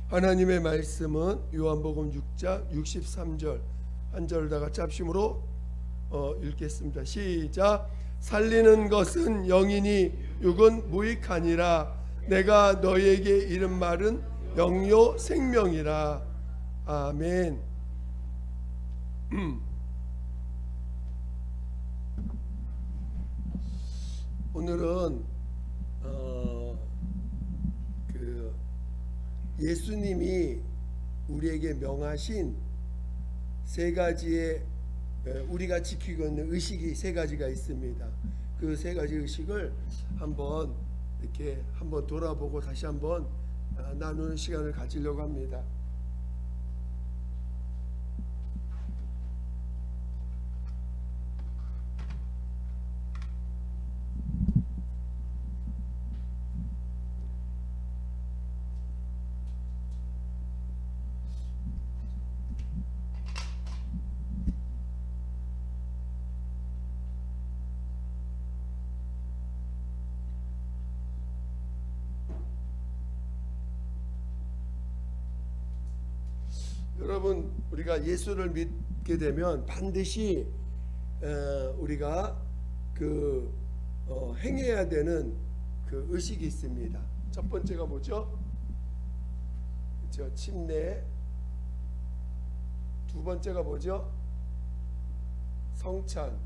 하나님의 말씀은 요한복음 6장 63절 한 절 다 같이 합심으로 읽겠습니다. 시작. 살리는 것은 영이니 육은 무익하니라. 내가 너희에게 이른 말은 영요 생명이라. 아멘. 오늘은 예수님이 우리에게 명하신 세 가지의 우리가 지키고 있는 의식이 세 가지가 있습니다. 그 세 가지 의식을 한번 이렇게 한번 돌아보고 다시 한번 나누는 시간을 가지려고 합니다. 여러분, 우리가 예수를 믿게 되면 반드시 우리가 행해야 되는 그 의식이 있습니다. 첫 번째가 뭐죠? 그렇죠? 침례. 두 번째가 뭐죠? 성찬.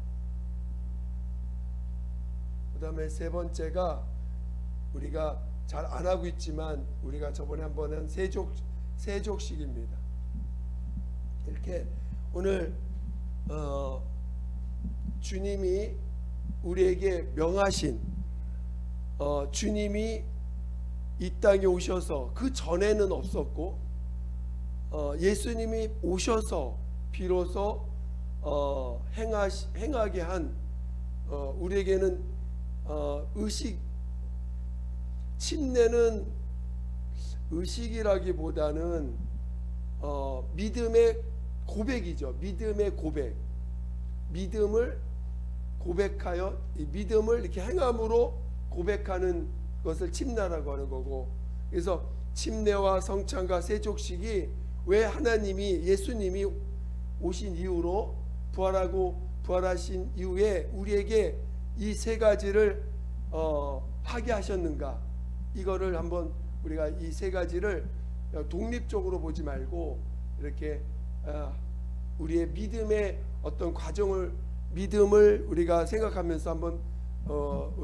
그 다음에 세 번째가 우리가 잘 안 하고 있지만 우리가 저번에 한번 한 세족식입니다. 이렇게 오늘 주님이 우리에게 명하신 주님이 이 땅에 오셔서 그 전에는 없었고 예수님이 오셔서 비로소 행하게 한 우리에게는 의식, 침례는 의식이라기보다는 믿음의 고백이죠. 믿음의 고백. 믿음을 고백하여 이 믿음을 이렇게 행함으로 고백하는 것을 침례라고 하는 거고, 그래서 침례와 성찬과 세족식이 왜 하나님이 예수님이 오신 이후로 부활하신 이후에 우리에게 이 세 가지를 하게 하셨는가, 이거를 한번 우리가 이 세 가지를 독립적으로 보지 말고 이렇게 우리의 믿음의 어떤 과정을, 믿음을 우리가 생각하면서 한번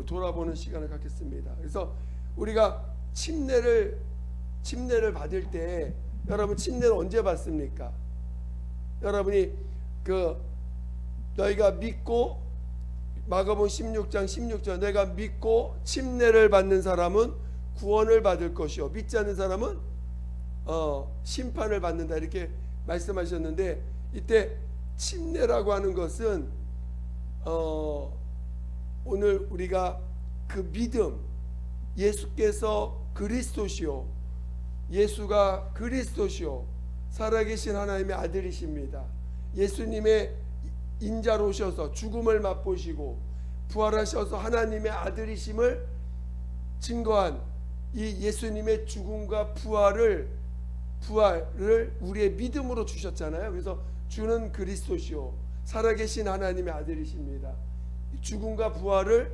돌아보는 시간을 갖겠습니다. 그래서 우리가 침례를 받을 때, 여러분 침례를 언제 받습니까? 여러분이 너희가 믿고, 마가복음 16장 16절, 내가 믿고 침례를 받는 사람은 구원을 받을 것이요 믿지 않는 사람은 심판을 받는다, 이렇게 말씀하셨는데, 이때 침례라고 하는 것은 오늘 우리가 그 믿음, 예수께서 그리스도시요, 예수가 그리스도시요 살아계신 하나님의 아들이십니다. 예수님의 인자로 오셔서 죽음을 맛보시고 부활하셔서 하나님의 아들이심을 증거한 이 예수님의 죽음과 부활을 우리의 믿음으로 주셨잖아요. 그래서 주는 그리스도시요 살아계신 하나님의 아들이십니다. 죽음과 부활을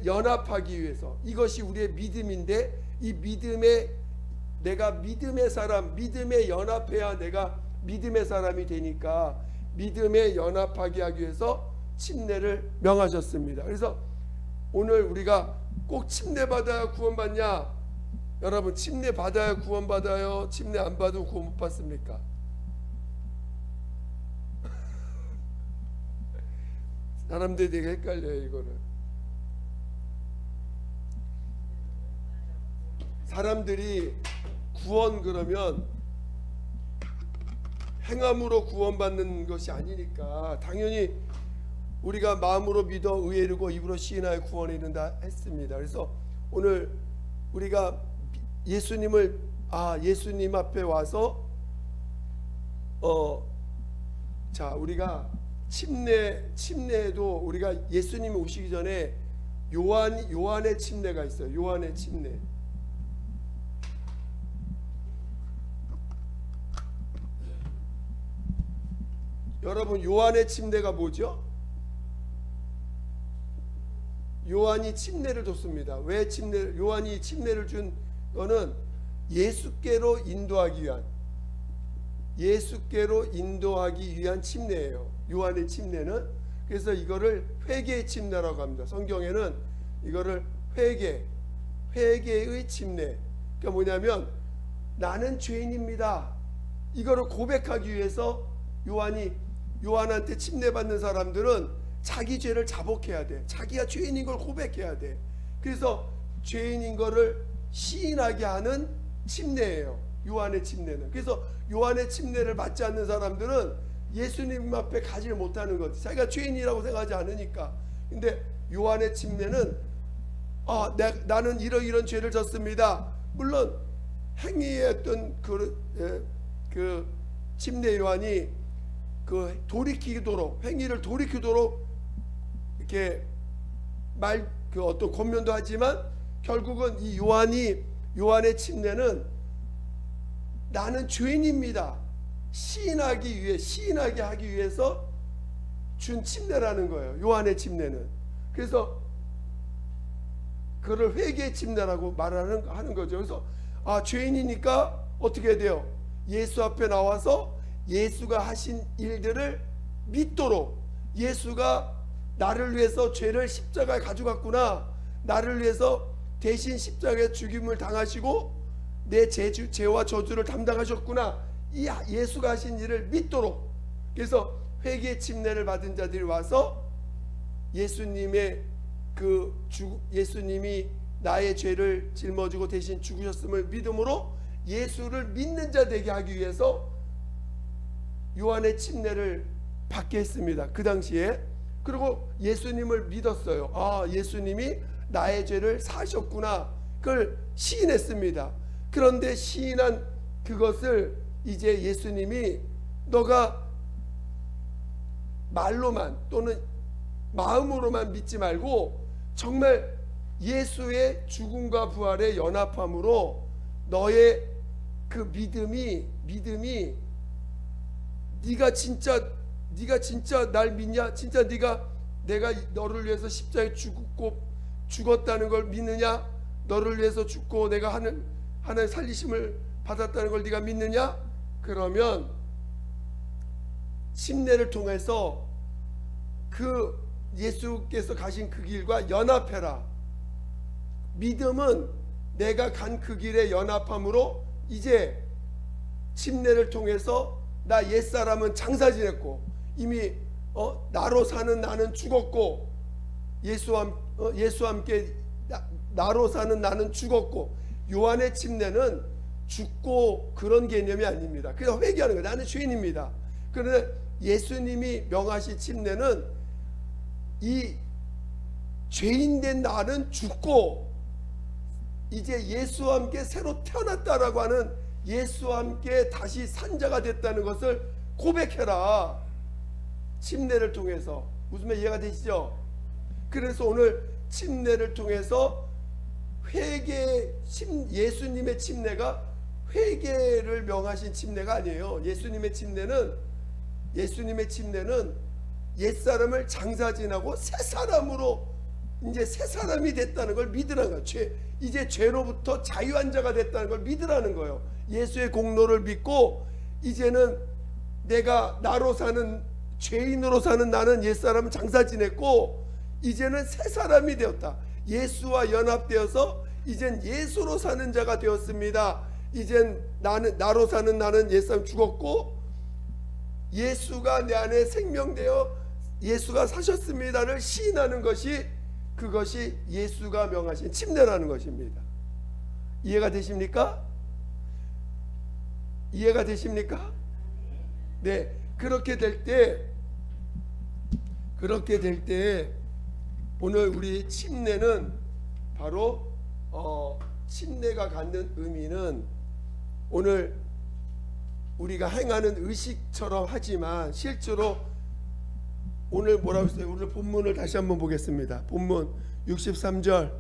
연합하기 위해서, 이것이 우리의 믿음인데, 이 믿음에 내가 믿음의 사람, 믿음에 연합해야 내가 믿음의 사람이 되니까 믿음에 연합하게 하기 위해서 침례를 명하셨습니다. 그래서 오늘 우리가 꼭 침례 받아야 구원받냐? 여러분, 침례 받아야 구원받아요? 침례 안 받으면 구원 못 받습니까? 사람들이 되게 헷갈려요, 이거를. 사람들이 구원 그러면 행함으로 구원받는 것이 아니니까, 당연히 우리가 마음으로 믿어 의에 이르고 입으로 시인하여 구원에 이른다 했습니다. 그래서 오늘 우리가 예수님 앞에 와서 우리가 침례에도 우리가 예수님이 오시기 전에 요한의 침례가 있어요. 요한의 침례. 여러분 요한의 침례가 뭐죠? 요한이 침례를 줬습니다. 왜 요한이 침례를 준 거는 예수께로 인도하기 위한 침례예요. 요한의 침례는. 그래서 이거를 회개의 침례라고 합니다. 성경에는 이거를 회개의 침례. 그러니까 뭐냐면 나는 죄인입니다. 이거를 고백하기 위해서 요한한테 침례받는 사람들은 자기 죄를 자복해야 돼. 자기가 죄인인 걸 고백해야 돼. 그래서 죄인인 거를 시인하게 하는 침례예요. 요한의 침례는. 그래서 요한의 침례를 받지 않는 사람들은 예수님 앞에 가지를 못하는 거지. 자기가 죄인이라고 생각하지 않으니까. 근데 요한의 침례는 나는 이런 죄를 졌습니다. 물론 행위했던 그 침례 요한이 행위를 돌이키도록 이렇게 어떤 권면도 하지만 결국은 이 요한의 침례는 나는 죄인입니다. 시인하게 하기 위해서 준 침례라는 거예요. 요한의 침례는. 그래서 그걸 회개의 침례라고 하는 거죠. 그래서 죄인이니까 어떻게 해야 돼요? 예수 앞에 나와서 예수가 하신 일들을 믿도록, 예수가 나를 위해서 죄를 십자가에 가져갔구나, 나를 위해서 대신 십자가에 죽임을 당하시고 내 죄와 저주를 담당하셨구나, 이 예수가 하신 일을 믿도록. 그래서 회개의 침례를 받은 자들이 와서 예수님이 나의 죄를 짊어지고 대신 죽으셨음을 믿음으로 예수를 믿는 자 되게 하기 위해서 요한의 침례를 받게 했습니다. 그 당시에. 그리고 예수님을 믿었어요. 예수님이 나의 죄를 사셨구나. 그걸 시인했습니다. 그런데 시인한 그것을 이제 예수님이 너가 말로만 또는 마음으로만 믿지 말고 정말 예수의 죽음과 부활의 연합함으로 너의 그 믿음이 네가 진짜 날 믿냐? 진짜 내가 너를 위해서 십자가에 죽었다는 걸 믿느냐? 너를 위해서 죽고 내가 하나님 살리심을 받았다는 걸 네가 믿느냐? 그러면 침례를 통해서 그 예수께서 가신 그 길과 연합해라. 믿음은 내가 간 그 길에 연합함으로 이제 침례를 통해서 나 옛사람은 장사 지냈고 이미 나로 사는 나는 죽었고 예수와 함께 나로 사는 나는 죽었고. 요한의 침례는 죽고 그런 개념이 아닙니다. 그래서 회개하는 거예요. 나는 죄인입니다. 그런데 예수님이 명하신 침례는 이 죄인된 나는 죽고 이제 예수와 함께 새로 태어났다라고 하는, 예수와 함께 다시 산 자가 됐다는 것을 고백해라. 침례를 통해서. 무슨 말 이해가 되시죠? 그래서 오늘 침례를 통해서 예수님의 침례가 회개를 명하신 침례가 아니에요. 예수님의 침례는 옛사람을 장사 지나고 새 사람으로 이제 새 사람이 됐다는 걸 믿으라는 거예요. 이제 죄로부터 자유한 자가 됐다는 걸 믿으라는 거예요. 예수의 공로를 믿고 이제는 내가 나로 사는, 죄인으로 사는 나는 옛사람은 장사 지냈고 이제는 새 사람이 되었다. 예수와 연합되어서 이젠 예수로 사는 자가 되었습니다. 이젠 나로 사는 나는 옛사람 죽었고 예수가 내 안에 생명되어 예수가 사셨습니다를 시인하는 것이, 그것이 예수가 명하신 침례라는 것입니다. 이해가 되십니까? 이해가 되십니까? 네. 그렇게 될 때 오늘 우리 침례는 바로 침례가 갖는 의미는 오늘 우리가 행하는 의식처럼 하지만 실제로 오늘 뭐라고 했어요? 오늘 본문을 다시 한번 보겠습니다. 본문 63절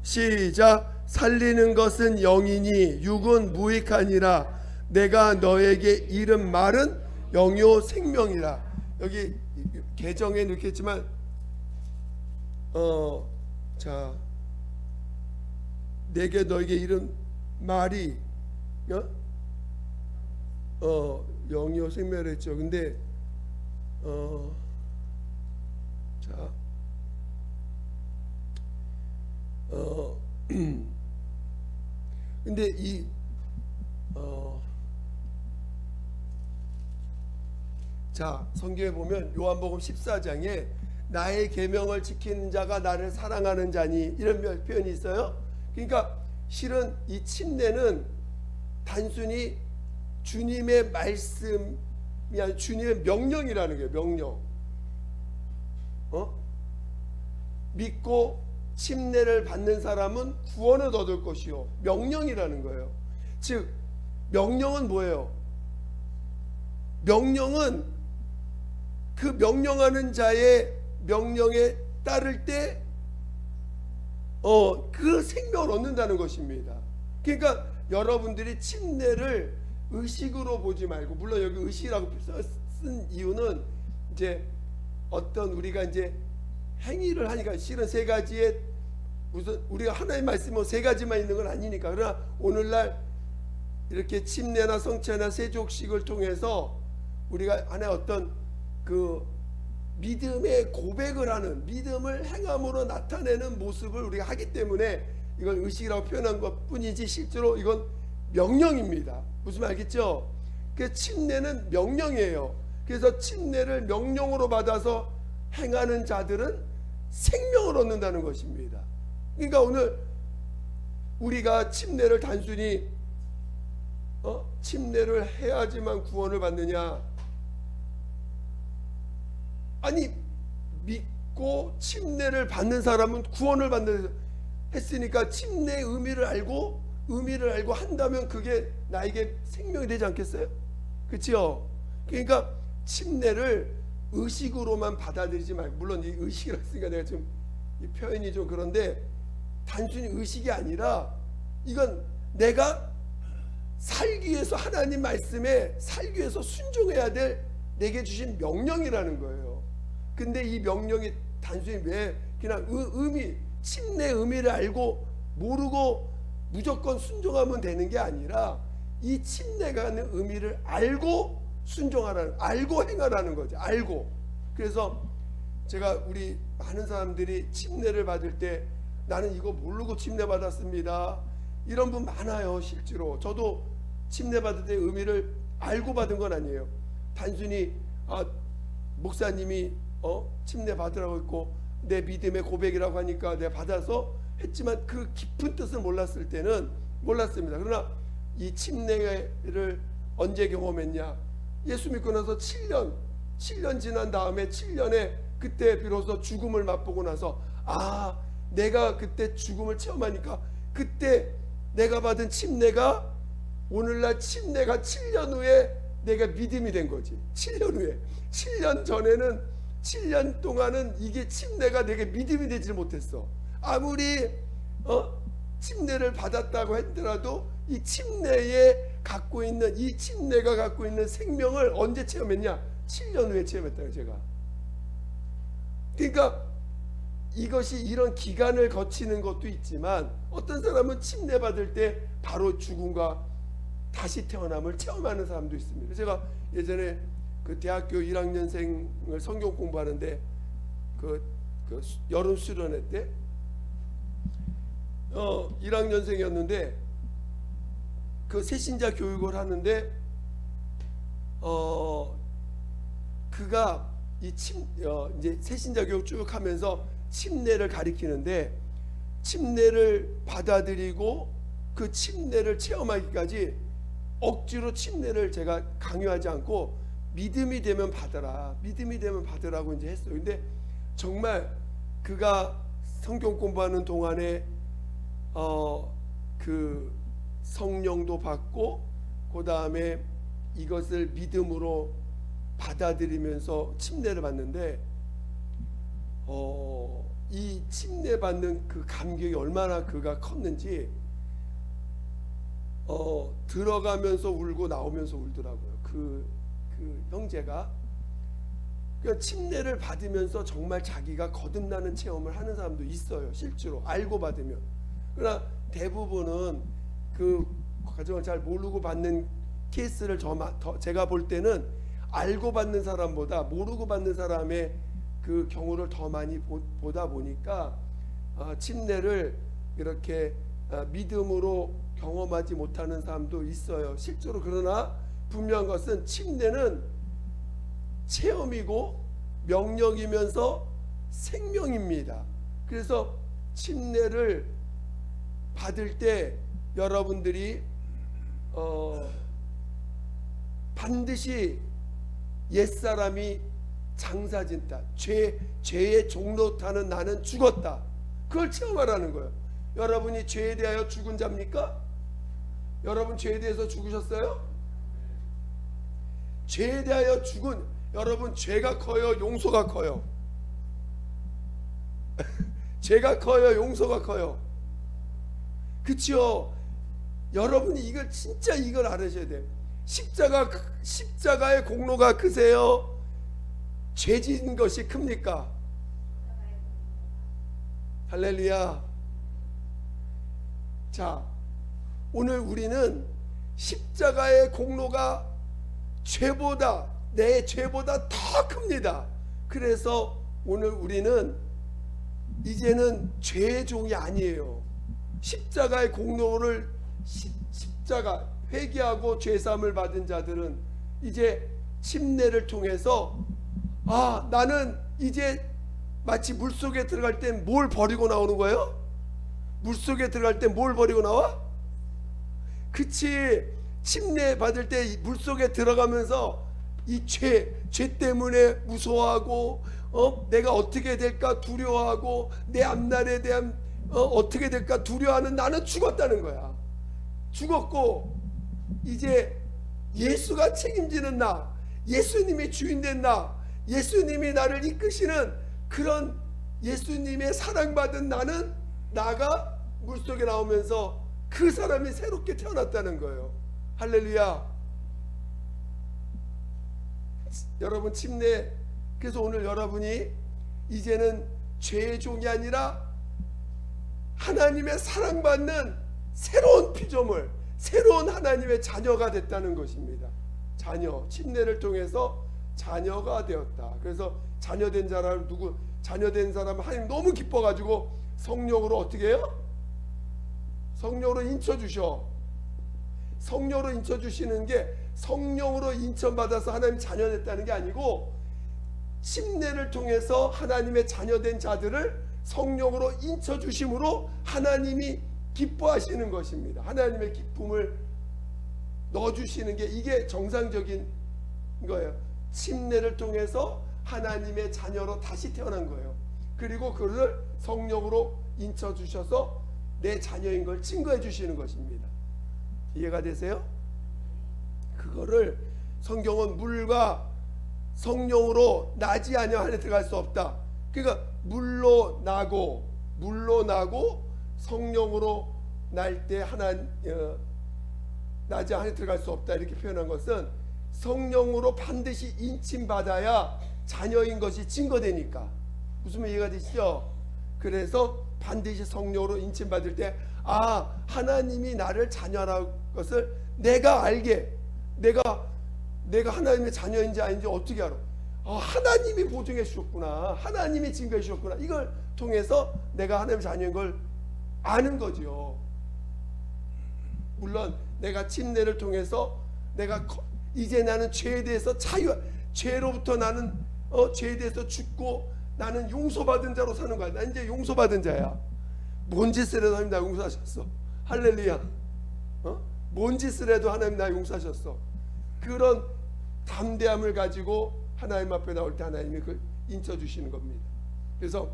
시작. 살리는 것은 영이니 육은 무익하니라. 내가 너에게 이른 말은 영요 생명이라. 여기 개정에 넣겠지만 자, 내게 너에게 이른 말이 영요 생명을 했죠. 근데 자, 근데 자, 성경에 보면 요한복음 14장에 나의 계명을 지키는 자가 나를 사랑하는 자니, 이런 표현이 있어요. 그러니까 실은 이 침례는 단순히 주님의 말씀이 아니라 주님의 명령이라는 거예요. 명령. 믿고 침례를 받는 사람은 구원을 얻을 것이요, 명령이라는 거예요. 즉 명령은 뭐예요? 명령은 그 명령하는 자의 명령에 따를 때 그 생명을 얻는다는 것입니다. 그러니까 여러분들이 침례를 의식으로 보지 말고, 물론 여기 의식이라고 쓴 이유는 이제 어떤 우리가 이제 행위를 하니까, 실은 세 가지의, 무슨 우리가 하나의 말씀은 세 가지만 있는 건 아니니까. 그러나 오늘날 이렇게 침례나 성찬이나 세족식을 통해서 우리가 하나의 어떤 그 믿음의 고백을 하는, 믿음을 행함으로 나타내는 모습을 우리가 하기 때문에 이걸 의식이라고 표현한 것 뿐이지, 실제로 이건 명령입니다. 무슨 말 알겠죠? 그 침례는 명령이에요. 그래서 침례를 명령으로 받아서 행하는 자들은 생명을 얻는다는 것입니다. 그러니까 오늘 우리가 침례를 단순히 침례를 해야지만 구원을 받느냐? 아니, 믿고 침례를 받는 사람은 구원을 받는, 했으니까 침례의 의미를 알고 한다면 그게 나에게 생명이 되지 않겠어요? 그렇죠? 그러니까 침례를 의식으로만 받아들이지 말고, 물론 이 의식이라고 했으니까 내가 좀 이 표현이 좀 그런데, 단순히 의식이 아니라 이건 내가 살기 위해서, 하나님 말씀에 살기 위해서 순종해야 될 내게 주신 명령이라는 거예요. 근데 이 명령이 단순히 왜 그냥 의미, 침례의 의미를 알고 모르고 무조건 순종하면 되는 게 아니라, 이 침례가 하는 의미를 알고 순종하라는, 알고 행하라는 거죠. 알고. 그래서 제가, 우리 많은 사람들이 침례를 받을 때 나는 이거 모르고 침례 받았습니다, 이런 분 많아요. 실제로 저도 침례 받을 때 의미를 알고 받은 건 아니에요. 단순히 목사님이 침례 받으라고 했고 내 믿음의 고백이라고 하니까 내가 받아서 했지만 그 깊은 뜻을 몰랐을 때는 몰랐습니다. 그러나 이 침례를 언제 경험했냐? 예수 믿고 나서 7년 지난 다음에 7년에 그때 비로소 죽음을 맛보고 나서, 내가 그때 죽음을 체험하니까 그때 내가 받은 침례가 오늘날 침례가 7년 후에 내가 믿음이 된 거지. 7년 후에. 7년 전에는, 7년 동안은 이게 침례가 내게 믿음이 되지 못했어. 아무리 침례를 받았다고 했더라도 이 침례에 갖고 있는, 이 침례가 갖고 있는 생명을 언제 체험했냐? 7년 후에 체험했다고 제가. 그러니까 이것이 이런 기간을 거치는 것도 있지만, 어떤 사람은 침례 받을 때 바로 죽음과 다시 태어남을 체험하는 사람도 있습니다. 제가 예전에 그 대학교 1학년생을 성경 공부하는데 그 여름 수련회 때 1학년생이었는데 그 새신자 교육을 하는데 그가 이제 새신자 교육 쭉 하면서 침례를 가리키는데, 침례를 받아들이고 그 침례를 체험하기까지 억지로 침례를 제가 강요하지 않고 믿음이 되면 받아라, 믿음이 되면 받으라고 이제 했어요. 근데 정말 그가 성경 공부하는 동안에 그 성령도 받고 그 다음에 이것을 믿음으로 받아들이면서 침례를 받는데, 이 침례 받는 그 감격이 얼마나 그가 컸는지, 들어가면서 울고 나오면서 울더라고요. 그 그 형제가 그러니까 침례를 받으면서 정말 자기가 거듭나는 체험을 하는 사람도 있어요. 실제로 알고 받으면. 그러나 대부분은 그 과정을 잘 모르고 받는 케이스를 제가 볼 때는 알고 받는 사람보다 모르고 받는 사람의 그 경우를 더 많이 보다 보니까 침례를 이렇게 믿음으로 경험하지 못하는 사람도 있어요. 실제로. 그러나 분명한 것은 침례는 체험이고 명령이면서 생명입니다. 그래서 침례를 받을 때 여러분들이 반드시 옛사람이 장사진다. 죄의 종로 타는 나는 죽었다. 그걸 체험하라는 거예요. 여러분이 죄에 대하여 죽은 자입니까? 여러분 죄에 대해서 죽으셨어요? 죄에 대하여 죽은 여러분, 죄가 커요, 용서가 커요? 죄가 커요, 용서가 커요? 그치요? 여러분이 이걸 진짜 이걸 알으셔야 돼요. 십자가의 공로가 크세요? 죄 지은 것이 큽니까? 할렐루야. 자, 오늘 우리는 십자가의 공로가 내 죄보다 더 큽니다. 그래서 오늘 우리는 이제는 죄의 종이 아니에요. 십자가의 공로를 십자가 회개하고 죄사함을 받은 자들은 이제 침례를 통해서 나는 이제 마치 물속에 들어갈 땐 뭘 버리고 나오는 거예요? 물속에 들어갈 땐 뭘 버리고 나와? 그치. 침례 받을 때 물속에 들어가면서 이 죄 때문에 무서워하고 내가 어떻게 될까 두려워하고 내 앞날에 대한 어떻게 될까 두려워하는 나는 죽었다는 거야. 죽었고 이제 예수가 책임지는 나, 예수님이 주인된 나, 예수님이 나를 이끄시는 그런 예수님의 사랑받은 나가 물속에 나오면서 그 사람이 새롭게 태어났다는 거예요. 할렐루야. 여러분 침례, 그래서 오늘 여러분이 이제는 죄의 종이 아니라 하나님의 사랑받는 새로운 피조물, 새로운 하나님의 자녀가 됐다는 것입니다. 자녀, 침례를 통해서 자녀가 되었다. 그래서 자녀된 사람 자녀된 사람 하나님 너무 기뻐가지고 성령으로 어떻게 해요? 성령으로 인쳐주셔. 성령으로 인쳐주시는 게 성령으로 인천받아서 하나님 자녀 됐다는 게 아니고 침례를 통해서 하나님의 자녀된 자들을 성령으로 인쳐주심으로 하나님이 기뻐하시는 것입니다. 하나님의 기쁨을 넣어주시는 게 이게 정상적인 거예요. 침례를 통해서 하나님의 자녀로 다시 태어난 거예요. 그리고 그를 성령으로 인쳐주셔서 내 자녀인 걸 증거해 주시는 것입니다. 이해가 되세요? 그거를 성경은 물과 성령으로 나지 아니하 안에 들어갈 수 없다. 그러니까 물로 나고 성령으로 날 때 나지 안에 들어갈 수 없다 이렇게 표현한 것은 성령으로 반드시 인침받아야 자녀인 것이 증거되니까. 무슨 말 이해가 되시죠? 그래서 반드시 성령으로 인침받을 때 하나님이 나를 자녀라는 것을 내가 알게, 내가 하나님의 자녀인지 아닌지 어떻게 알아? 하나님이 보증해 주셨구나, 하나님이 증거해 주셨구나. 이걸 통해서 내가 하나님의 자녀인 걸 아는 거죠. 물론 내가 침례를 통해서 내가 이제 나는 죄에 대해서 죄로부터 나는 죄에 대해서 죽고 나는 용서받은 자로 사는 거야. 나 이제 용서받은 자야. 뭔 짓을 해도 하나님 나 용서하셨어. 할렐루야. 뭔 짓을 해도 하나님 나 용서하셨어. 그런 담대함을 가지고 하나님 앞에 나올 때 하나님이 그걸 인쳐주시는 겁니다. 그래서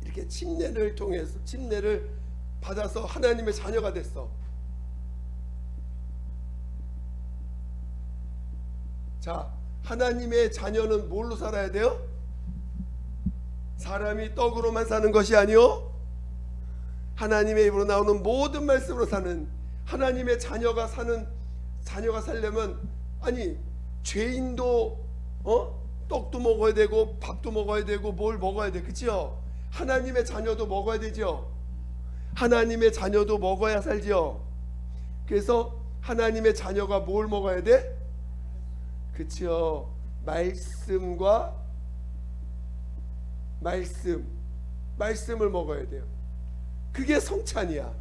이렇게 침례를 통해서 침례를 받아서 하나님의 자녀가 됐어. 자, 하나님의 자녀는 뭘로 살아야 돼요? 사람이 떡으로만 사는 것이 아니요, 하나님의 입으로 나오는 모든 말씀으로 사는 하나님의 자녀가 살려면 죄인도 떡도 먹어야 되고 밥도 먹어야 되고 뭘 먹어야 돼, 그치요? 하나님의 자녀도 먹어야 되죠. 하나님의 자녀도 먹어야 살지요. 그래서 하나님의 자녀가 뭘 먹어야 돼? 그치요? 말씀을 먹어야 돼요. 그게 성찬이야.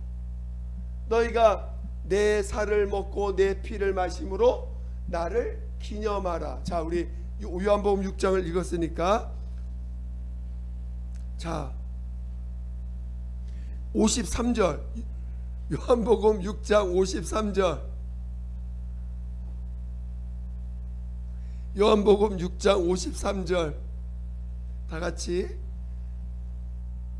너희가 내 살을 먹고 내 피를 마심으로 나를 기념하라. 자, 우리 요한복음 6장을 읽었으니까 자 53절, 요한복음 6장 53절, 요한복음 6장 53절 다 같이.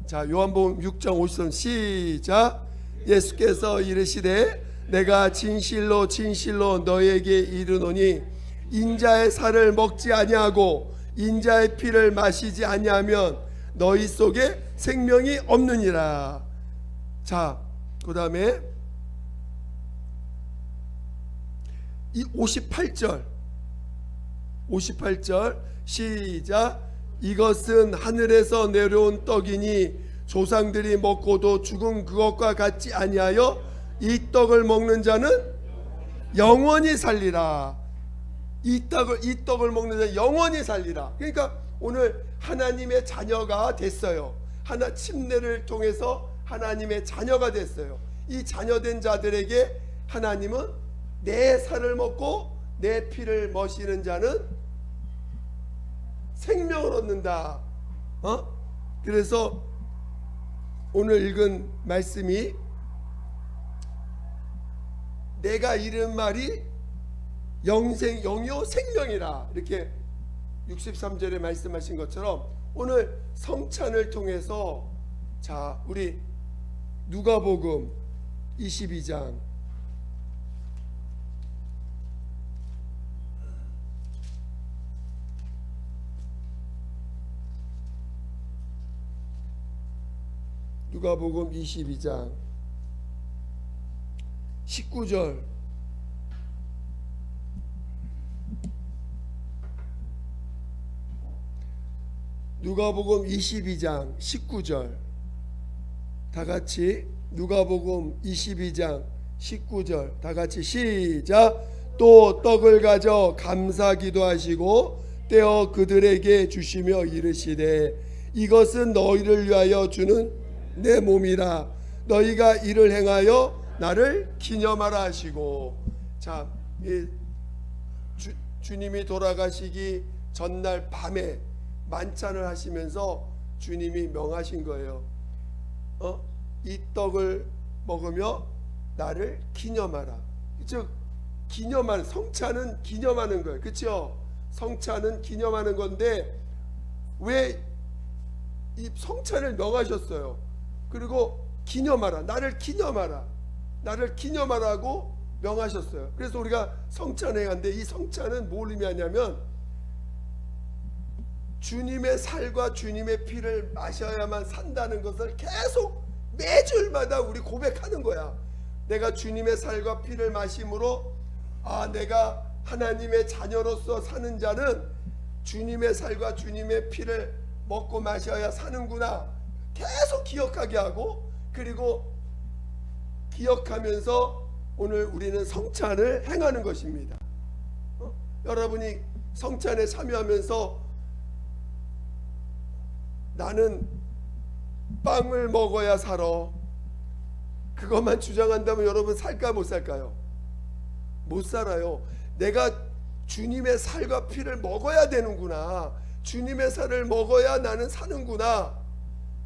자, 요한복음 6장 53절 시작. 예수께서 이르시되 내가 진실로 진실로 너에게 이르노니 인자의 살을 먹지 아니하고 인자의 피를 마시지 아니하면 너희 속에 생명이 없느니라. 자, 그 다음에 이 58절 시작. 이것은 하늘에서 내려온 떡이니 조상들이 먹고도 죽은 그것과 같지 아니하여 이 떡을 먹는 자는 영원히 살리라. 이 떡을 먹는 자는 영원히 살리라. 그러니까 오늘 하나님의 자녀가 됐어요. 하나 침례를 통해서 하나님의 자녀가 됐어요. 이 자녀된 자들에게 하나님은 내 살을 먹고 내 피를 마시는 자는 생명을 얻는다. 그래서 오늘 읽은 말씀이 내가 이른 말이 영요 생명이라, 이렇게 63절에 말씀하신 것처럼 오늘 성찬을 통해서 자, 우리 누가복음 22장 누가복음 22장 19절 누가복음 22장 19절 다 같이. 누가복음 22장 19절 다 같이 시작. 또 떡을 가져 감사 기도하시고 떼어 그들에게 주시며 이르시되 이것은 너희를 위하여 주는 내 몸이라. 너희가 이를 행하여 나를 기념하라 하시고. 자, 주님이 돌아가시기 전날 밤에 만찬을 하시면서 주님이 명하신 거예요. 이 떡을 먹으며 나를 기념하라. 즉 기념하는, 성찬은 기념하는 거예요. 그렇죠? 성찬은 기념하는 건데 왜 이 성찬을 명하셨어요? 그리고 기념하라, 나를 기념하라고 명하셨어요. 그래서 우리가 성찬에 갔는데 이 성찬은 뭘 의미하냐면 주님의 살과 주님의 피를 마셔야만 산다는 것을 계속 매주일마다 우리 고백하는 거야. 내가 주님의 살과 피를 마심으로 내가 하나님의 자녀로서 사는 자는 주님의 살과 주님의 피를 먹고 마셔야 사는구나 계속 기억하게 하고, 그리고 기억하면서 오늘 우리는 성찬을 행하는 것입니다. 여러분이 성찬에 참여하면서 나는 빵을 먹어야 살아, 그것만 주장한다면 여러분 살까 못 살까요? 못 살아요. 내가 주님의 살과 피를 먹어야 되는구나. 주님의 살을 먹어야 나는 사는구나.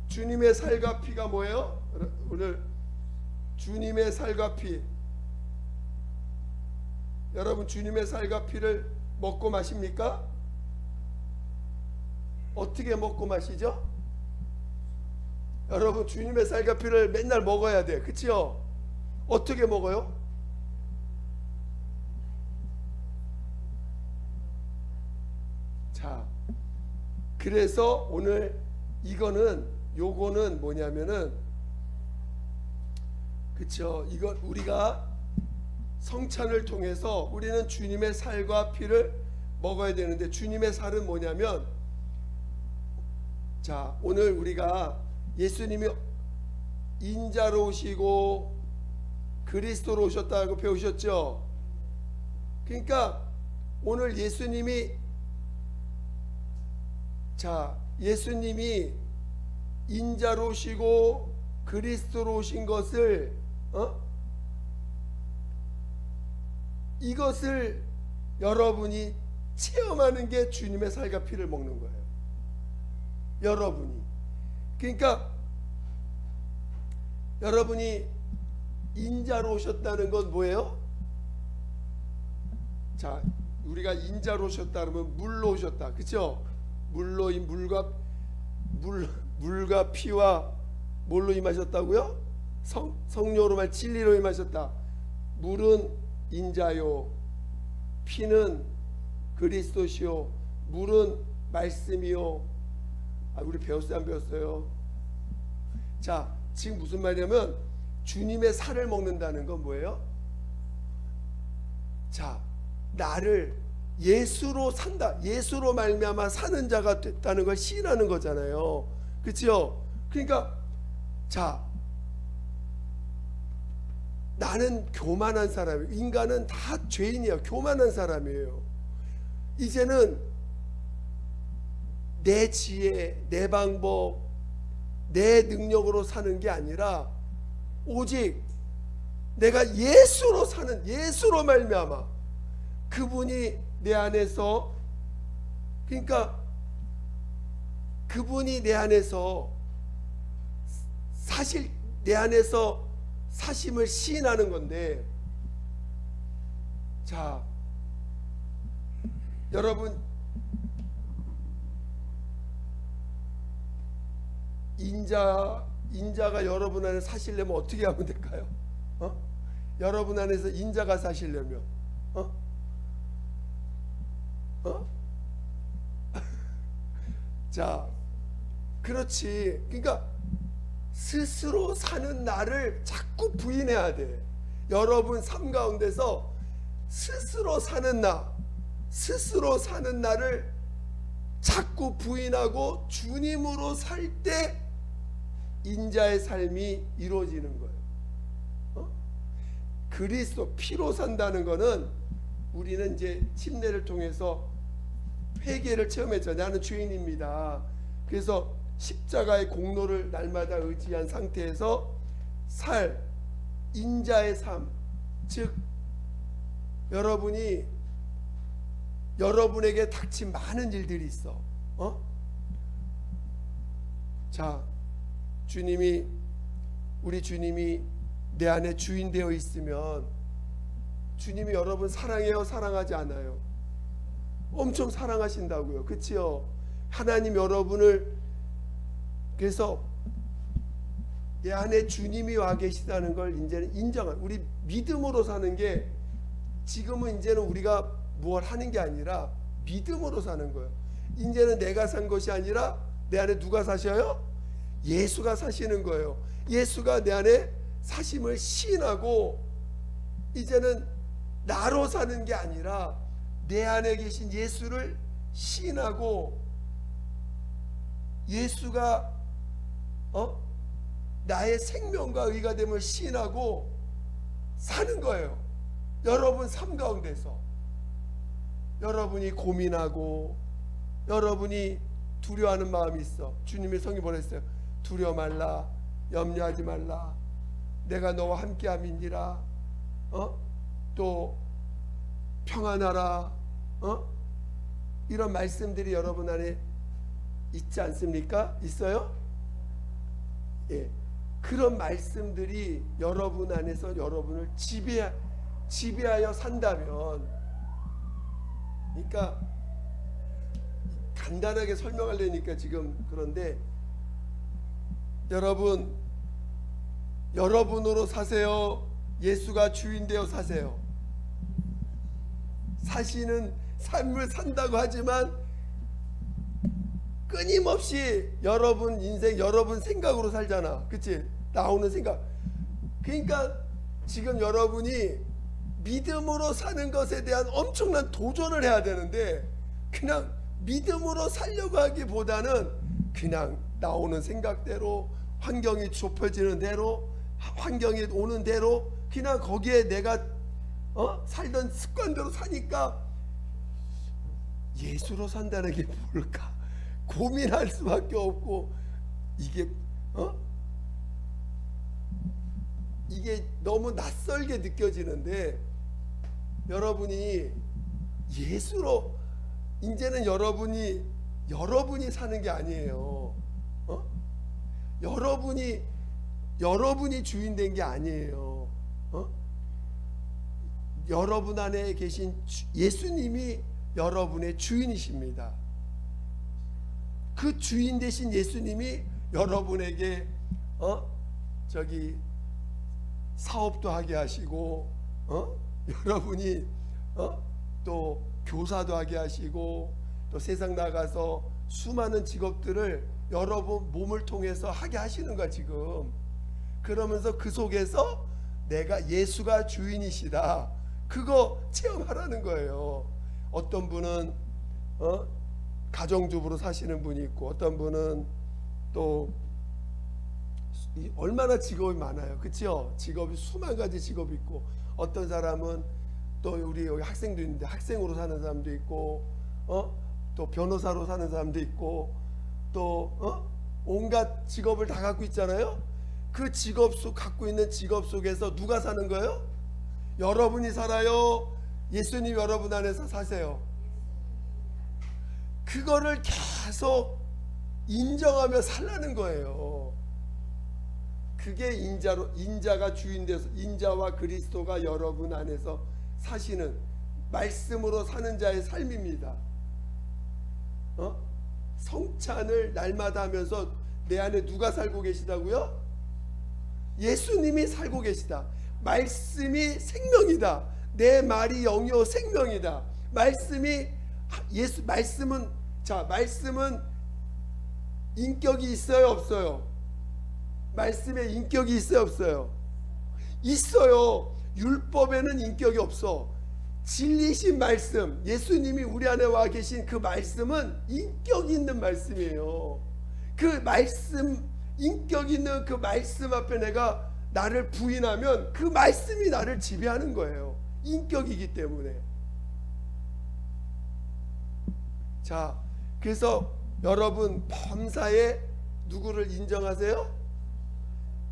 주님의 살과 피가 뭐예요? 오늘 주님의 살과 피. 여러분 주님의 살과 피를 먹고 마십니까? 어떻게 먹고 마시죠? 여러분 주님의 살과 피를 맨날 먹어야 돼. 그치요? 어떻게 먹어요? 자, 그래서 오늘 요거는 뭐냐면은, 그쵸? 이건 우리가 성찬을 통해서 우리는 주님의 살과 피를 먹어야 되는데 주님의 살은 뭐냐면, 자, 오늘 우리가 예수님이 인자로 오시고 그리스도로 오셨다고 배우셨죠? 그러니까 오늘 예수님이 인자로 오시고 그리스도로 오신 것을 이것을 여러분이 체험하는 게 주님의 살과 피를 먹는 거예요. 여러분이. 그러니까 여러분이 인자로 오셨다는 건 뭐예요? 자, 우리가 인자로 오셨다 그러면 물로 오셨다. 그렇죠? 물과 피와 뭘로 임하셨다고요? 성령으로 말 진리로 임하셨다. 물은 인자요, 피는 그리스도시요, 물은 말씀이요. 우리 배웠어요, 안 배웠어요? 자, 지금 무슨 말이냐면 주님의 살을 먹는다는 건 뭐예요? 자, 나를 예수로 산다, 예수로 말미암아 사는 자가 됐다는 걸 시인하는 거잖아요. 그렇죠? 그러니까 자, 나는 교만한 사람이에요. 인간은 다 죄인이야. 교만한 사람이에요. 이제는 내 지혜, 내 방법, 내 능력으로 사는 게 아니라 오직 내가 예수로 사는, 예수로 말미암아 그분이 내 안에서, 그러니까 그분이 내 안에서 사실 내 안에서 사심을 시인하는 건데, 자, 여러분 인자가 여러분 안에 사시려면 어떻게 하면 될까요? 여러분 안에서 인자가 사시려면 자, 그렇지. 그러니까 스스로 사는 나를 자꾸 부인해야 돼. 여러분 삶 가운데서 스스로 사는 나를 자꾸 부인하고 주님으로 살 때 인자의 삶이 이루어지는 거예요. 그리스도 피로 산다는 거는 우리는 이제 침례를 통해서 회개를 체험했죠. 나는 죄인입니다. 그래서 십자가의 공로를 날마다 의지한 상태에서 살 인자의 삶, 즉 여러분에게 닥친 많은 일들이 있어. 자, 우리 주님이 내 안에 주인 되어 있으면 주님이 여러분 사랑해요, 사랑하지 않아요? 엄청 사랑하신다고요. 그치요? 하나님 여러분을, 그래서 내 안에 주님이 와 계시다는 걸 이제는 인정한, 우리 믿음으로 사는 게, 지금은 이제는 우리가 무엇 하는 게 아니라 믿음으로 사는 거예요. 이제는 내가 산 것이 아니라 내 안에 누가 사셔요? 예수가 사시는 거예요. 예수가 내 안에 사심을 시인하고, 이제는 나로 사는 게 아니라 내 안에 계신 예수를 시인하고, 예수가 나의 생명과 의가 됨을 시인하고 사는 거예요. 여러분 삶 가운데서 여러분이 고민하고 여러분이 두려워하는 마음이 있어. 주님의 성이 보냈어요. 두려워 말라, 염려하지 말라, 내가 너와 함께함이니라, 또 평안하라, 이런 말씀들이 여러분 안에 있지 않습니까? 있어요? 예, 그런 말씀들이 여러분 안에서 여러분을 지배하여 산다면, 그러니까 간단하게 설명하려니까 지금 그런데, 여러분으로 사세요? 예수가 주인 되어 사세요? 사시는 삶을 산다고 하지만 끊임없이 여러분 인생, 여러분 생각으로 살잖아. 그치? 나오는 생각. 그러니까 지금 여러분이 믿음으로 사는 것에 대한 엄청난 도전을 해야 되는데 그냥 믿음으로 살려고 하기보다는 그냥 나오는 생각대로 환경이 좁혀지는 대로 환경이 오는 대로 그냥 거기에 내가 살던 습관대로 사니까 예수로 산다는 게 뭘까 고민할 수밖에 없고 이게 너무 낯설게 느껴지는데 여러분이 예수로 이제는 여러분이 사는 게 아니에요. 여러분이 주인 된 게 아니에요. 여러분 안에 계신 예수님이 여러분의 주인이십니다. 그 주인 되신 예수님이 여러분에게 사업도 하게 하시고 여러분이 또 교사도 하게 하시고 또 세상 나가서 수많은 직업들을 여러분 몸을 통해서 하게 하시는 거야 지금. 그러면서 그 속에서 내가 예수가 주인이시다 그거 체험하라는 거예요. 어떤 분은 가정주부로 사시는 분이 있고 어떤 분은 또 얼마나 직업이 많아요. 그렇죠? 직업이 수만 가지 직업이 있고 어떤 사람은 또 우리 여기 학생도 있는데 학생으로 사는 사람도 있고 또 변호사로 사는 사람도 있고 또 온갖 직업을 다 갖고 있잖아요. 그 직업 속 갖고 있는 직업 속에서 누가 사는 거예요? 여러분이 살아요? 예수님 여러분 안에서 사세요? 그거를 계속 인정하며 살라는 거예요. 그게 인자가 주인 돼서 인자와 그리스도가 여러분 안에서 사시는 말씀으로 사는 자의 삶입니다. 성찬을 날마다 하면서 내 안에 누가 살고 계시다고요? 예수님이 살고 계시다. 말씀이 생명이다. 내 말이 영이요 생명이다. 말씀은 인격이 있어요 없어요? 말씀에 인격이 있어요 없어요? 있어요. 율법에는 인격이 없어. 진리신 말씀 예수님이 우리 안에 와 계신 그 말씀은 인격 있는 말씀이에요. 그 말씀 인격 있는 그 말씀 앞에 내가 나를 부인하면 그 말씀이 나를 지배하는 거예요. 인격이기 때문에. 자, 그래서 여러분 범사에 누구를 인정하세요?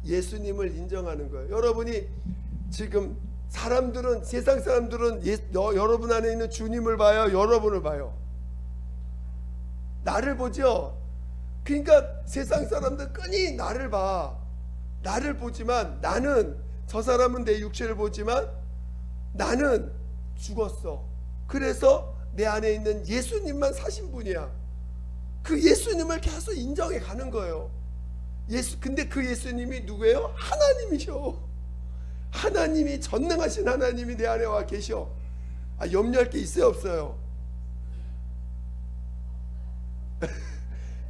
예수님을 인정하는 거예요. 여러분이 지금 사람들은 세상 사람들은 여러분 안에 있는 주님을 봐요? 여러분을 봐요? 나를 보죠. 그러니까 세상 사람들 끈히 나를 봐. 나를 보지만 나는 저 사람은 내 육체를 보지만 나는 죽었어. 그래서 내 안에 있는 예수님만 사신 분이야. 그 예수님을 계속 인정해 가는 거예요. 근데 그 예수님이 누구예요? 하나님이셔. 하나님이 전능하신 하나님이 내 안에 와 계셔. 염려할 게 있어요 없어요?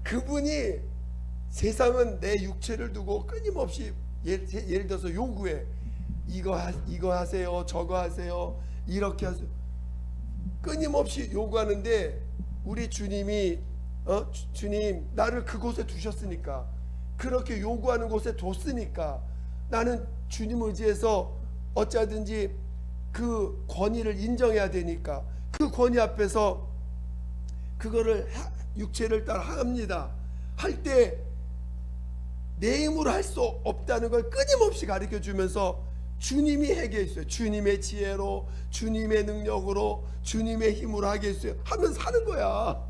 그분이 세상은 내 육체를 두고 끊임없이 예를 들어서 요구해. 이거 하세요 저거 하세요 이렇게 하세요. 끊임없이 요구하는데 우리 주님이 주님 나를 그곳에 두셨으니까 그렇게 요구하는 곳에 뒀으니까 나는 주님 의지해서 어찌하든지 그 권위를 인정해야 되니까 그 권위 앞에서 그거를 육체를 따라 합니다. 할 때 내 힘으로 할 수 없다는 걸 끊임없이 가르쳐 주면서 주님이 하게 했어요. 주님의 지혜로 주님의 능력으로 주님의 힘으로 하게 했어요. 하면서 사는 거야.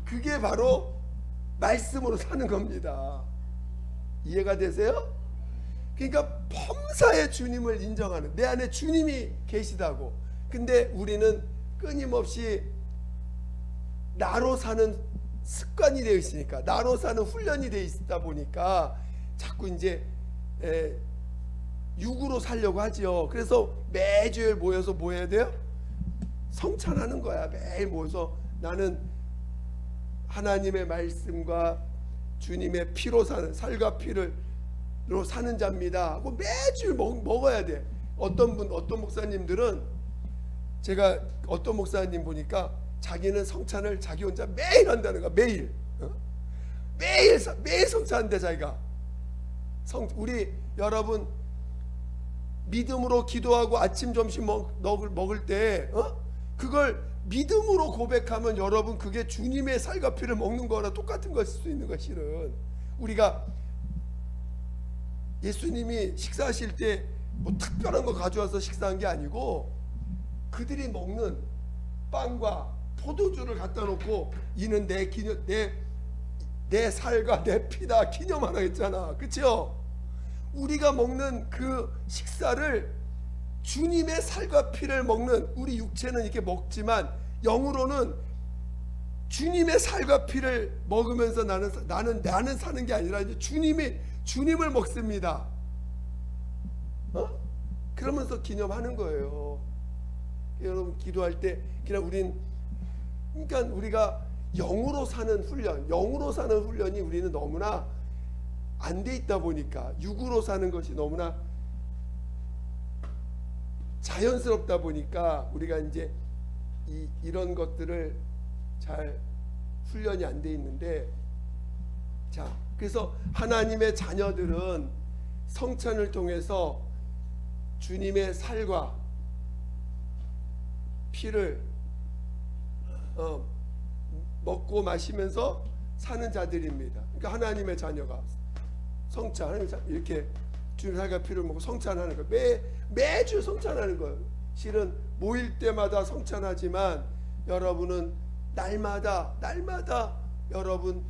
그게 바로 말씀으로 사는 겁니다. 이해가 되세요? 그러니까 범사에 주님을 인정하는 내 안에 주님이 계시다고. 근데 우리는 끊임없이 나로 사는 습관이 되어 있으니까 나로 사는 훈련이 되어 있다 보니까 자꾸 이제 육으로 살려고 하죠. 그래서 매주일 모여서 뭐 해야 돼요? 성찬하는 거야. 매일 모여서 나는 하나님의 말씀과 주님의 피로 사는 살과 피로 사는 자입니다 하고 매주 먹어야 돼. 어떤 목사님들은 제가 어떤 목사님 보니까 자기는 성찬을 자기 혼자 매일 한다는 거야. 매일. 매일 성찬한대 자기가. 우리 여러분 믿음으로 기도하고 아침 점심 먹을 때 그걸 믿음으로 고백하면 여러분 그게 주님의 살과 피를 먹는 거랑 똑같은 것일 수 있는 거야. 실은 우리가 예수님이 식사하실 때 뭐 특별한 거 가져와서 식사한 게 아니고 그들이 먹는 빵과 포도주를 갖다 놓고 이는 내 살과 내 피다 기념하라 했잖아. 그렇죠? 우리가 먹는 그 식사를 주님의 살과 피를 먹는, 우리 육체는 이렇게 먹지만 영으로는 주님의 살과 피를 먹으면서 나는 사는 게 아니라 이제 주님을 먹습니다. 그러면서 기념하는 거예요. 여러분 기도할 때 그냥 그러니까 우리가 영으로 사는 훈련이 우리는 너무나 안 돼 있다 보니까, 육으로 사는 것이 너무나 자연스럽다 보니까 우리가 이제 이런 것들을 잘 훈련이 안 돼 있는데, 자, 그래서 하나님의 자녀들은 성찬을 통해서 주님의 살과 피를 먹고 마시면서 사는 자들입니다. 그러니까 하나님의 자녀가 성찬, 이렇게 주님의 살과 피를 먹고 성찬하는 거예요. 매주 성찬하는 거예요. 실은 모일 때마다 성찬하지만 여러분은 날마다 여러분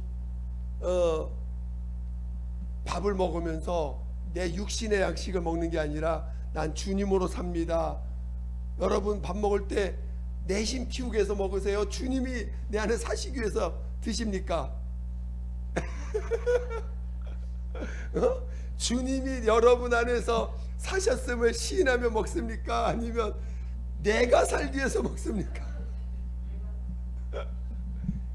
밥을 먹으면서 내 육신의 양식을 먹는 게 아니라 난 주님으로 삽니다. 여러분 밥 먹을 때 내심 키우기 위해서 먹으세요? 주님이 내 안에 사시기 위해서 드십니까? 주님이 여러분 안에서 사셨음을 시인하며 먹습니까? 아니면 내가 살기 위해서 먹습니까?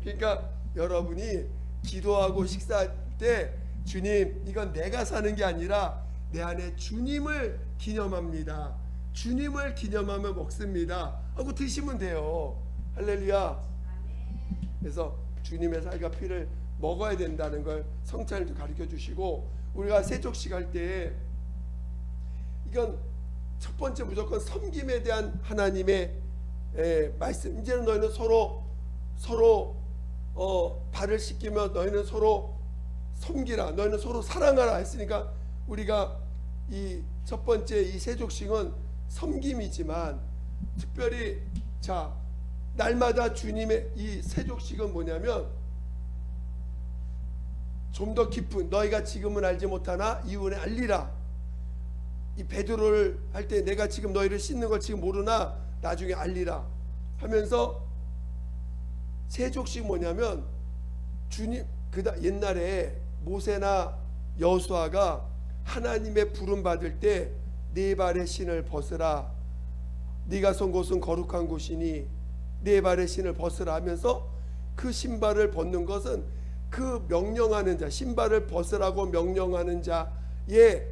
그러니까 여러분이 기도하고 식사할 때 주님, 이건 내가 사는 게 아니라 내 안에 주님을 기념합니다. 주님을 기념하며 먹습니다 하고 드시면 돼요. 할렐루야. 그래서 주님의 살과 피를 먹어야 된다는 걸 성찬을 가르쳐 주시고, 우리가 세족식 할 때 이건 첫 번째 무조건 섬김에 대한 하나님의 말씀. 이제는 너희는 서로 발을 씻기며 너희는 서로 섬기라, 너희는 서로 사랑하라 했으니까, 우리가 이 첫 번째 이 세족식은 섬김이지만 특별히 자, 날마다 주님의 이 세족식은 뭐냐면 좀 더 깊은, 너희가 지금은 알지 못하나 이후에 알리라. 이 베드로를 할 때 내가 지금 너희를 씻는 걸 지금 모르나 나중에 알리라 하면서, 세족식 뭐냐면 주님, 옛날에 모세나 여호수아가 하나님의 부름 받을 때 네 발의 신을 벗으라, 네가 선 곳은 거룩한 곳이니 네 발의 신을 벗으라 하면서, 그 신발을 벗는 것은 그 명령하는 자, 신발을 벗으라고 명령하는 자의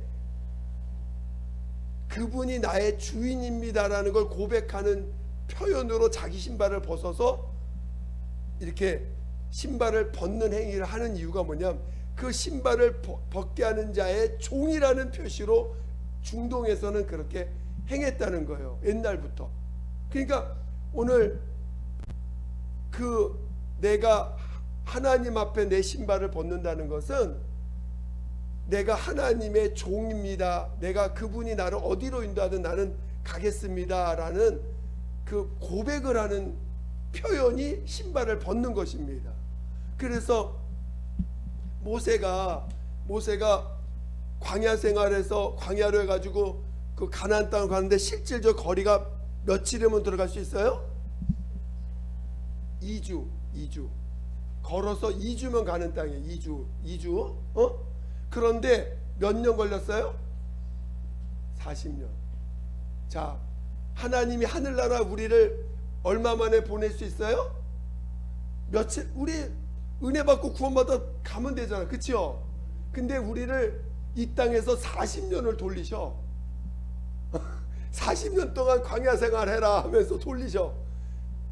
그분이 나의 주인입니다라는 걸 고백하는 표현으로 자기 신발을 벗어서 이렇게 신발을 벗는 행위를 하는 이유가 뭐냐면, 그 신발을 벗게 하는 자의 종이라는 표시로 중동에서는 그렇게 행했다는 거예요. 옛날부터. 그러니까 오늘 내가 하나님 앞에 내 신발을 벗는다는 것은 내가 하나님의 종입니다, 내가 그분이 나를 어디로 인도하든 나는 가겠습니다 라는 그 고백을 하는 표현이 신발을 벗는 것입니다. 그래서 모세가 광야 생활에서 광야로 해가지고 그 가나안 땅을 가는데 실질적 거리가 며칠이면 들어갈 수 있어요? 2주 걸어서 2주면 가는 땅이에요. 2주. 그런데 몇 년 걸렸어요? 40년. 자, 하나님이 하늘나라 우리를 얼마 만에 보낼 수 있어요? 며칠, 우리 은혜 받고 구원받아 가면 되잖아. 그치요? 근데 우리를 이 땅에서 40년을 돌리셔. 40년 동안 광야 생활해라 하면서 돌리셔.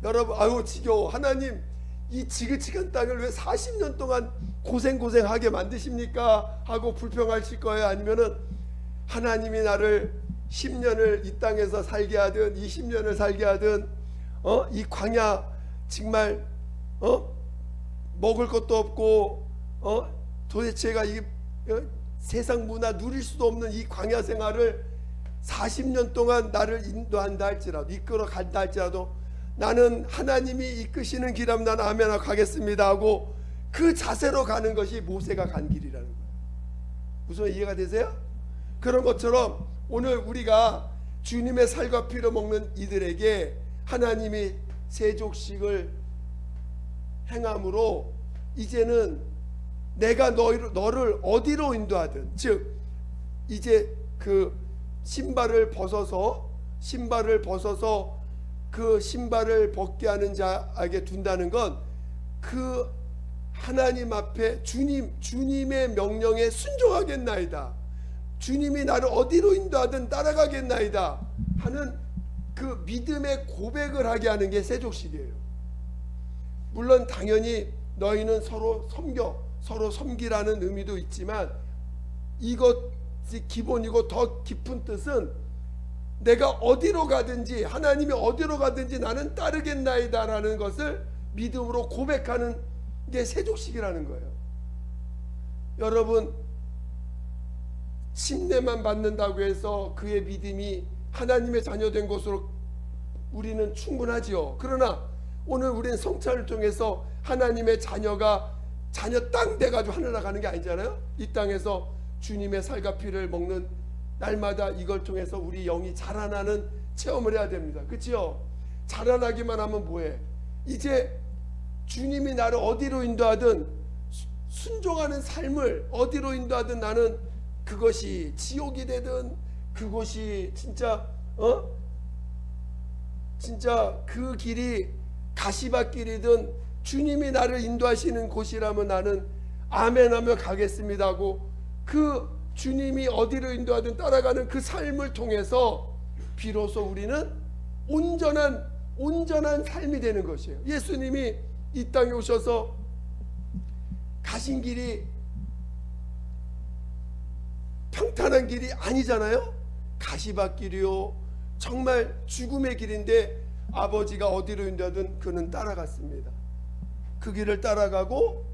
여러분, 아유 지겨워. 하나님 이 지긋지긋한 땅을 왜 40년 동안 고생하게 만드십니까? 하고 불평하실 거예요? 아니면은 하나님이 나를 10년을 이 땅에서 살게 하든 20년을 살게 하든 이 광야 정말 먹을 것도 없고 도대체가 이 세상 문화 누릴 수도 없는 이 광야 생활을 40년 동안 나를 인도한다 할지라도, 이끌어 간다 할지라도 나는 하나님이 이끄시는 길하면 나는 아멘하고 가겠습니다 하고 그 자세로 가는 것이 모세가 간 길이라는 거예요. 무슨 이해가 되세요? 그런 것처럼 오늘 우리가 주님의 살과 피를 먹는 이들에게 하나님이 세족식을 행함으로 이제는 내가 너를 어디로 인도하든, 즉 이제 그 신발을 벗어서 그 신발을 벗게 하는 자에게 둔다는 건 그 하나님 앞에 주님의 명령에 순종하겠나이다, 주님이 나를 어디로 인도하든 따라가겠나이다 하는 그 믿음의 고백을 하게 하는 게 세족식이에요. 물론 당연히 너희는 서로 섬기라는 의미도 있지만 이것이 기본이고 더 깊은 뜻은 내가 어디로 가든지, 하나님이 어디로 가든지 나는 따르겠나이다 라는 것을 믿음으로 고백하는 게 세족식이라는 거예요. 여러분, 침례만 받는다고 해서 그의 믿음이 하나님의 자녀된 것으로 우리는 충분하지요. 그러나 오늘 우리는 성찬을 통해서 하나님의 자녀 땅 돼가지고 하늘나라 가는 게 아니잖아요. 이 땅에서 주님의 살과 피를 먹는 날마다 이걸 통해서 우리 영이 자라나는 체험을 해야 됩니다. 그렇지요? 자라나기만 하면 뭐해? 이제 주님이 나를 어디로 인도하든 순종하는 삶을 어디로 인도하든 나는 그것이 지옥이 되든 그것이 진짜 그 길이 가시밭길이든 주님이 나를 인도하시는 곳이라면 나는 아멘하며 가겠습니다 하고 그 주님이 어디로 인도하든 따라가는 그 삶을 통해서 비로소 우리는 온전한 삶이 되는 것이에요. 예수님이 이 땅에 오셔서 가신 길이 평탄한 길이 아니잖아요. 가시밭길이요, 정말 죽음의 길인데 아버지가 어디로 인도하든 그는 따라갔습니다. 그 길을 따라가고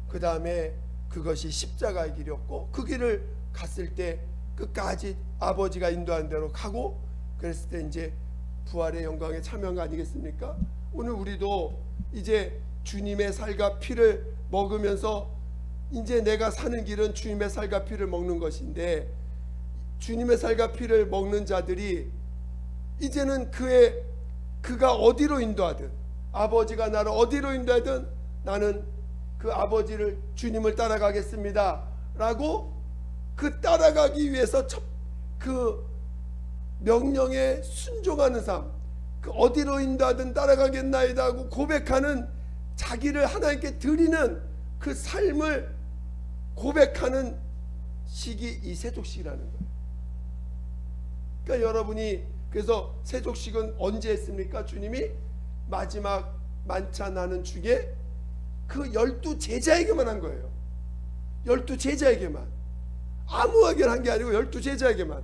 그 다음에 그것이 십자가의 길이었고 그 길을 갔을 때 끝까지 아버지가 인도한 대로 가고 그랬을 때 이제 부활의 영광에 참여한 거 아니겠습니까? 오늘 우리도 이제 주님의 살과 피를 먹으면서 이제 내가 사는 길은 주님의 살과 피를 먹는 것인데, 주님의 살과 피를 먹는 자들이 이제는 그가 어디로 인도하든, 아버지가 나를 어디로 인도하든 나는 그 아버지를, 주님을 따라가겠습니다 라고 그 따라가기 위해서 그 명령에 순종하는 삶, 그 어디로 인도하든 따라가겠나이다 하고 고백하는, 자기를 하나님께 드리는 그 삶을 고백하는 식이 이 세족식이라는 거예요. 그러니까 여러분이 그래서 세족식은 언제 했습니까? 주님이 마지막 만찬하는 중에 그 12제자에게만 한 거예요. 12제자에게만, 아무에게나 한 게 아니고 12제자에게만,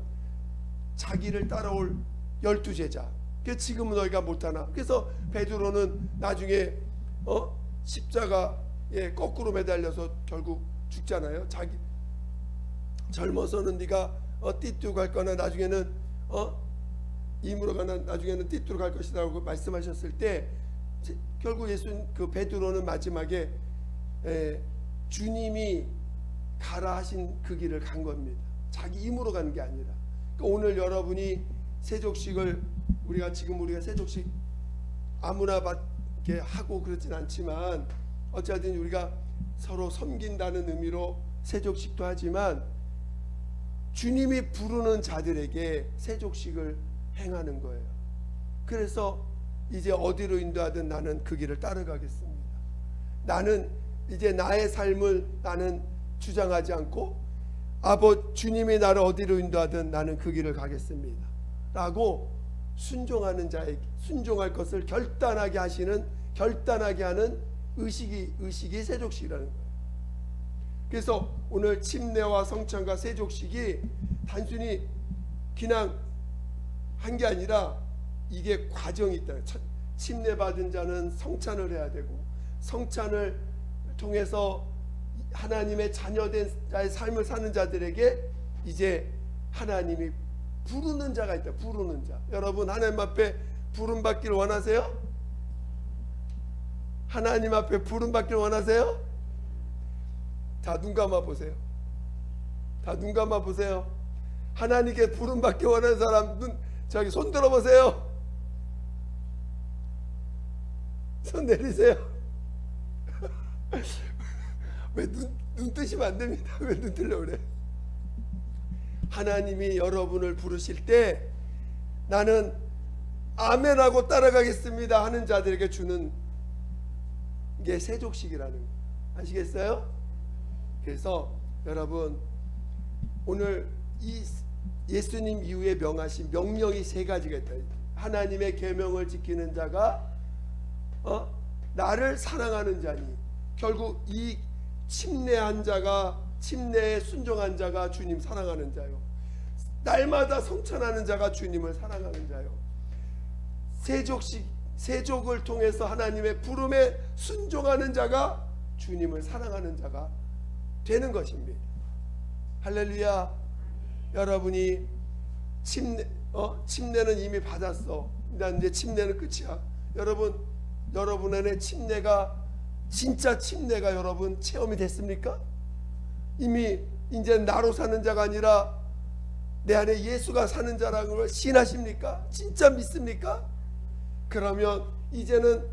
자기를 따라올 12제자. 그래서 지금은 너희가 못하나. 그래서 베드로는 나중에 십자가에 거꾸로 매달려서 결국 죽잖아요. 자기 젊어서는 네가 띠띠고 갈 거나 나중에는 임으로 가나 나중에는 띠띠로 갈 것이라고 말씀하셨을 때 결국 그 베드로는 마지막에 주님이 가라 하신 그 길을 간 겁니다. 자기 힘으로 가는 게 아니라. 그러니까 오늘 여러분이 세족식을 우리가 세족식 아무나 받게 하고 그렇진 않지만 어쨌든 우리가 서로 섬긴다는 의미로 세족식도 하지만 주님이 부르는 자들에게 세족식을 행하는 거예요. 그래서 이제 어디로 인도하든 나는 그 길을 따라가겠습니다. 나는 이제 나의 삶을 나는 주장하지 않고 주님이 나를 어디로 인도하든 나는 그 길을 가겠습니다. 라고 순종하는 자에게 순종할 것을 결단하게 하는 의식이 세족식이라는 거예요. 그래서 오늘 침례와 성찬과 세족식이 단순히 그냥 한 게 아니라 이게 과정이 있다. 침례 받은 자는 성찬을 해야 되고, 성찬을 통해서 하나님의 자녀된 자의 삶을 사는 자들에게 이제 하나님이 부르는 자가 있다. 부르는 자. 여러분 하나님 앞에 부름 받기를 원하세요? 하나님 앞에 부름 받기를 원하세요? 다 눈 감아 보세요. 다 눈 감아 보세요. 하나님께 부름 받기 원하는 사람 저기 손 들어 보세요. 손 내리세요. 왜 눈 뜨시면 안 됩니다. 왜 눈 뜨려 그래? 하나님이 여러분을 부르실 때 나는 아멘하고 따라가겠습니다 하는 자들에게 주는 게 세족식이라는 거 아시겠어요? 그래서 여러분 오늘 이 예수님 이후에 명하신 명령이 세 가지가 있다. 하나님의 계명을 지키는 자가 나를 사랑하는 자니, 결국 이 침례한 자가, 침례에 순종한 자가 주님 사랑하는 자요. 날마다 성찬하는 자가 주님을 사랑하는 자요. 세족을 통해서 하나님의 부름에 순종하는 자가 주님을 사랑하는 자가 되는 것입니다. 할렐루야. 여러분이 침례는 이미 받았어. 난 이제 침례는 끝이야. 여러분 안에 침례가, 진짜 침례가 여러분 체험이 됐습니까? 이미 이제 나로 사는 자가 아니라 내 안에 예수가 사는 자라는 걸 신하십니까? 진짜 믿습니까? 그러면 이제는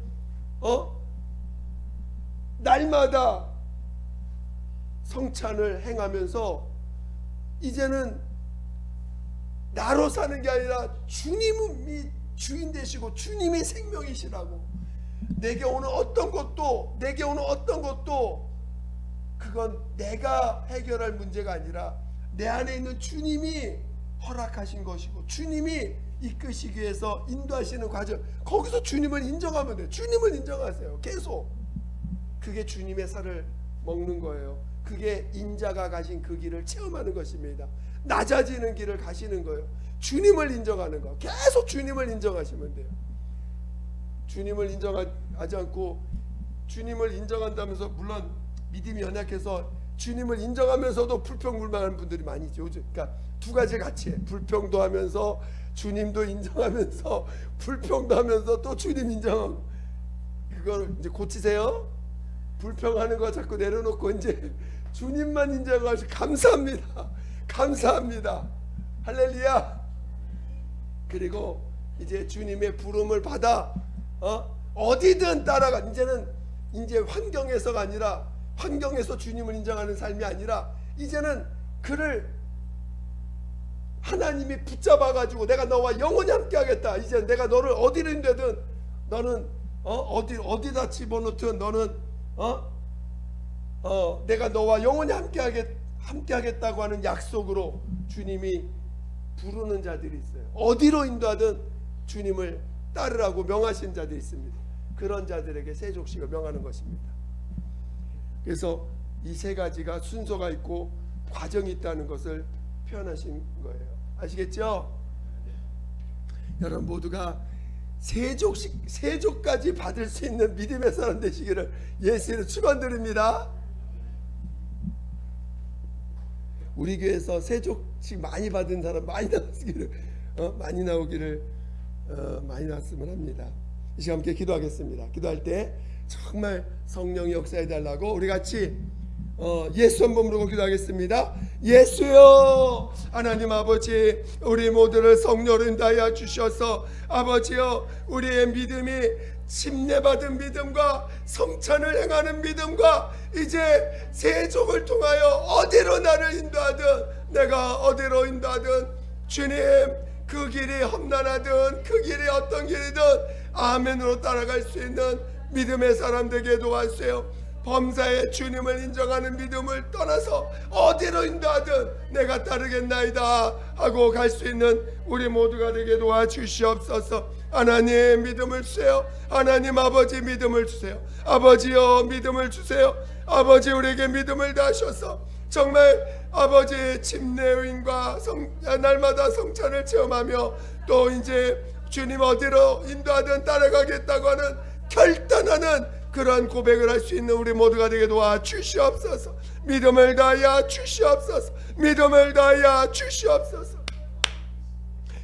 날마다 성찬을 행하면서 이제는 나로 사는 게 아니라 주님이 주인 되시고 주님이 생명이시라고, 내게 오는 어떤 것도 그건 내가 해결할 문제가 아니라 내 안에 있는 주님이 허락하신 것이고 주님이 이끄시기 위해서 인도하시는 과정, 거기서 주님을 인정하면 돼요. 주님을 인정하세요. 계속. 그게 주님의 살을 먹는 거예요. 그게 인자가 가신 그 길을 체험하는 것입니다. 낮아지는 길을 가시는 거예요. 주님을 인정하는 거. 계속 주님을 인정하시면 돼요. 주님을 인정하지 않고 주님을 인정한다면서, 물론 믿음이 연약해서 주님을 인정하면서도 불평불만하는 분들이 많이 있죠. 그러니까 두 가지 같이 해. 불평도 하면서 주님도 인정하면서 불평도 하면서 또 주님 인정하고, 그걸 이제 고치세요. 불평하는 거 자꾸 내려놓고 이제 주님만 인정하시. 감사합니다. 감사합니다. 할렐루야. 그리고 이제 주님의 부름을 받아 어디든 따라가. 이제 환경에서가 아니라, 환경에서 주님을 인정하는 삶이 아니라 이제는 그를 하나님이 붙잡아가지고 내가 너와 영원히 함께하겠다. 이제 내가 너를 어디를 인도든 너는 어디다 집어넣든 너는 내가 너와 영원히 함께하겠다고 하는 약속으로 주님이 부르는 자들이 있어요. 어디로 인도하든 주님을 따르라고 명하신 자들이 있습니다. 그런 자들에게 세족식을 명하는 것입니다. 그래서 이 세 가지가 순서가 있고 과정이 있다는 것을 표현하신 거예요. 아시겠죠? 여러분 모두가 세족까지 받을 수 있는 믿음의 사람 되시기를 예수로 축원드립니다. 우리 교회에서 세족식 많이 받은 사람 많이 나오기를 많이 나왔으면 합니다. 이 시간 함께 기도하겠습니다. 기도할 때 정말 성령이 역사해 달라고 우리 같이 예수 한번 부르고 기도하겠습니다. 예수여, 하나님 아버지, 우리 모두를 성령으로 인도하여 주셔서 아버지여, 우리의 믿음이 침례받은 믿음과 성찬을 행하는 믿음과 이제 세족을 통하여 어디로 나를 인도하든, 내가 어디로 인도하든 주님, 그 길이 험난하든 그 길이 어떤 길이든 아멘으로 따라갈 수 있는 믿음의 사람 되게 도와주세요. 범사에 주님을 인정하는 믿음을 떠나서 어디로 인도하든 내가 따르겠나이다 하고 갈 수 있는 우리 모두가 되게 도와주시옵소서. 하나님 믿음을 주세요. 하나님 아버지 믿음을 주세요. 아버지여 믿음을 주세요. 아버지 우리에게 믿음을 다하셔서 정말 아버지의 침례인과 날마다 성찬을 체험하며 또 이제 주님 어디로 인도하든 따라가겠다고 하는 결단하는 그러한 고백을 할 수 있는 우리 모두가 되게 도와주시옵소서. 믿음을 다하여 주시옵소서. 믿음을 다하여 주시옵소서.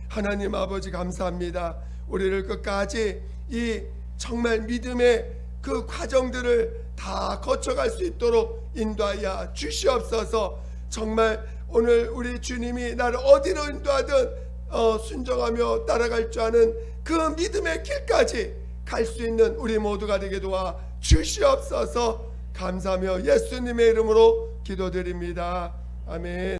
하나님 아버지 감사합니다. 우리를 끝까지 이 정말 믿음의 그 과정들을 다 거쳐갈 수 있도록 인도하여 주시옵소서. 정말 오늘 우리 주님이 나를 어디로 인도하든 순종하며 따라갈 줄 아는 그 믿음의 길까지 갈 수 있는 우리 모두가 되게 도와 주시옵소서. 감사하며 예수님의 이름으로 기도드립니다. 아멘.